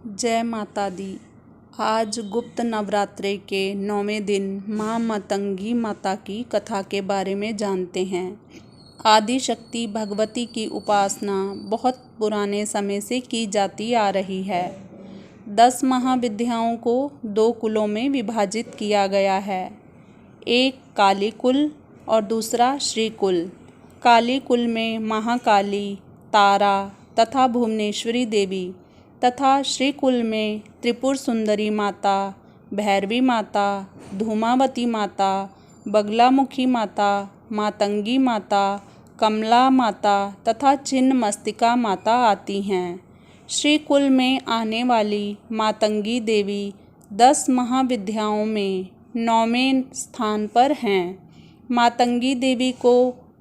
जय माता दी। आज गुप्त नवरात्रे के 9वें दिन माँ मातंगी माता की कथा के बारे में जानते हैं। आदि शक्ति भगवती की उपासना बहुत पुराने समय से की जाती आ रही है। 10 महाविद्याओं को 2 कुलों में विभाजित किया गया है, एक काली कुल और दूसरा श्री कुल। काली कुल में महाकाली, तारा तथा भुवनेश्वरी देवी तथा श्री कुल में त्रिपुर सुंदरी माता, भैरवी माता, धूमावती माता, बगलामुखी माता, मातंगी माता, कमला माता तथा छिन्नमस्तिका माता आती हैं। श्री कुल में आने वाली मातंगी देवी 10 महाविद्याओं में 9वें स्थान पर हैं। मातंगी देवी को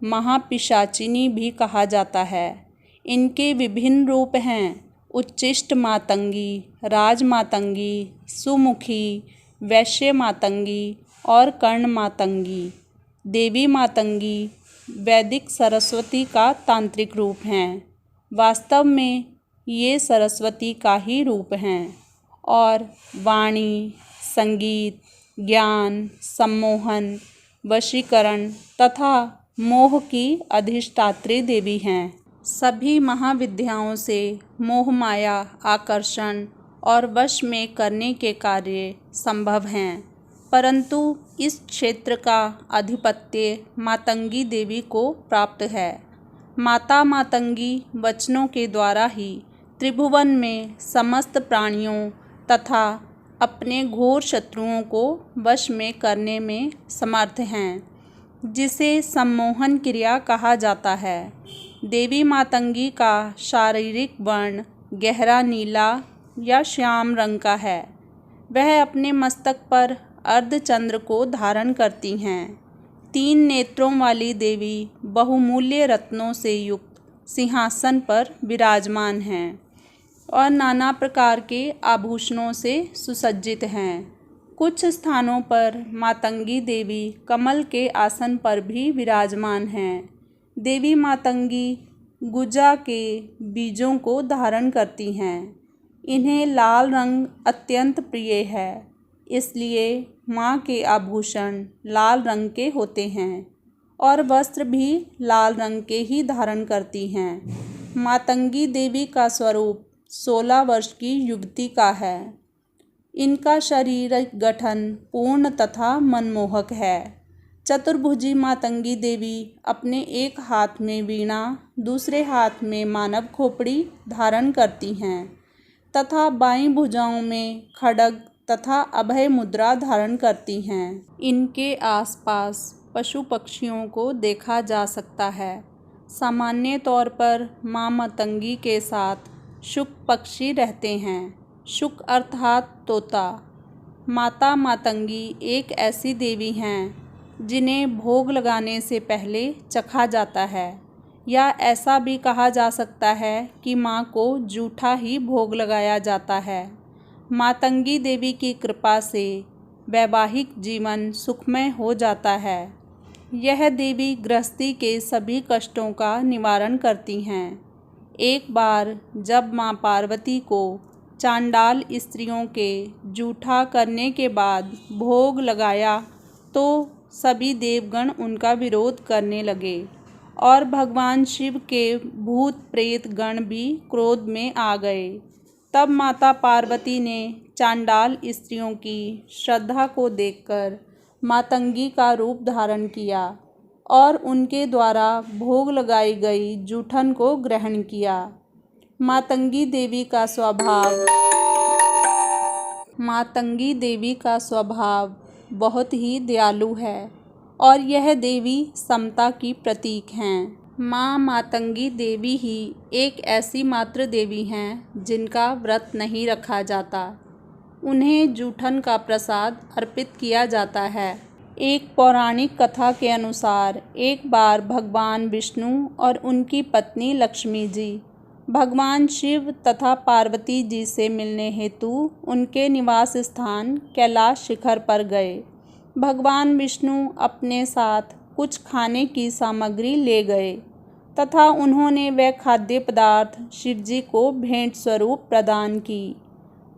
महापिशाचिनी भी कहा जाता है। इनके विभिन्न रूप हैं: उच्चिष्ट मातंगी, राज मातंगी, सुमुखी, वैश्य मातंगी और कर्ण मातंगी। देवी मातंगी वैदिक सरस्वती का तांत्रिक रूप हैं। वास्तव में ये सरस्वती का ही रूप हैं और वाणी, संगीत, ज्ञान, सम्मोहन, वशीकरण तथा मोह की अधिष्ठात्री देवी हैं। सभी महाविद्याओं से मोह माया, आकर्षण और वश में करने के कार्य संभव हैं, परंतु इस क्षेत्र का आधिपत्य मातंगी देवी को प्राप्त है। माता मातंगी वचनों के द्वारा ही त्रिभुवन में समस्त प्राणियों तथा अपने घोर शत्रुओं को वश में करने में समर्थ हैं, जिसे सम्मोहन क्रिया कहा जाता है। देवी मातंगी का शारीरिक वर्ण गहरा नीला या श्याम रंग का है। वह अपने मस्तक पर अर्धचंद्र को धारण करती हैं। 3 नेत्रों वाली देवी बहुमूल्य रत्नों से युक्त सिंहासन पर विराजमान हैं और नाना प्रकार के आभूषणों से सुसज्जित हैं। कुछ स्थानों पर मातंगी देवी कमल के आसन पर भी विराजमान हैं। देवी मातंगी गुजा के बीजों को धारण करती हैं। इन्हें लाल रंग अत्यंत प्रिय है, इसलिए माँ के आभूषण लाल रंग के होते हैं और वस्त्र भी लाल रंग के ही धारण करती हैं। मातंगी देवी का स्वरूप 16 वर्ष की युवती का है। इनका शारीरिक गठन पूर्ण तथा मनमोहक है। चतुर्भुजी मातंगी देवी अपने एक हाथ में वीणा, दूसरे हाथ में मानव खोपड़ी धारण करती हैं तथा बाईं भुजाओं में खड्ग तथा अभय मुद्रा धारण करती हैं। इनके आसपास पशु पक्षियों को देखा जा सकता है। सामान्य तौर पर माँ मातंगी के साथ शुक पक्षी रहते हैं। शुक अर्थात तोता। माता मातंगी एक ऐसी देवी हैं जिन्हें भोग लगाने से पहले चखा जाता है, या ऐसा भी कहा जा सकता है कि माँ को जूठा ही भोग लगाया जाता है। मातंगी देवी की कृपा से वैवाहिक जीवन सुखमय हो जाता है। यह देवी गृहस्थी के सभी कष्टों का निवारण करती हैं। एक बार जब माँ पार्वती को चांडाल स्त्रियों के जूठा करने के बाद भोग लगाया तो सभी देवगण उनका विरोध करने लगे और भगवान शिव के भूत प्रेत गण भी क्रोध में आ गए। तब माता पार्वती ने चांडाल स्त्रियों की श्रद्धा को देखकर मातंगी का रूप धारण किया और उनके द्वारा भोग लगाई गई जूठन को ग्रहण किया। मातंगी देवी का स्वभाव बहुत ही दयालु है और यह देवी समता की प्रतीक हैं। माँ मातंगी देवी ही एक ऐसी मातृ देवी हैं जिनका व्रत नहीं रखा जाता। उन्हें जूठन का प्रसाद अर्पित किया जाता है। एक पौराणिक कथा के अनुसार एक बार भगवान विष्णु और उनकी पत्नी लक्ष्मी जी भगवान शिव तथा पार्वती जी से मिलने हेतु उनके निवास स्थान कैलाश शिखर पर गए। भगवान विष्णु अपने साथ कुछ खाने की सामग्री ले गए तथा उन्होंने वह खाद्य पदार्थ शिवजी को भेंट स्वरूप प्रदान की।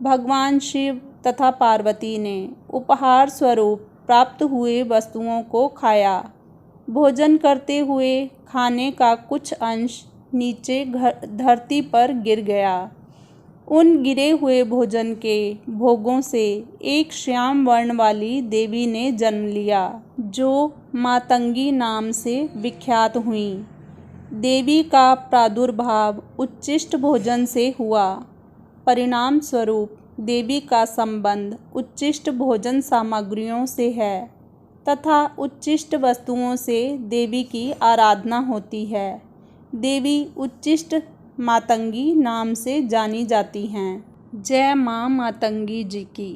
भगवान शिव तथा पार्वती ने उपहार स्वरूप प्राप्त हुए वस्तुओं को खाया। भोजन करते हुए खाने का कुछ अंश नीचे धरती पर गिर गया। उन गिरे हुए भोजन के भोगों से एक श्याम वर्ण वाली देवी ने जन्म लिया, जो मातंगी नाम से विख्यात हुई। देवी का प्रादुर्भाव उच्छिष्ट भोजन से हुआ। परिणाम स्वरूप देवी का संबंध उच्छिष्ट भोजन सामग्रियों से है तथा उच्छिष्ट वस्तुओं से देवी की आराधना होती है। देवी उच्छिष्ट मातंगी नाम से जानी जाती हैं। जय मां मातंगी जी की।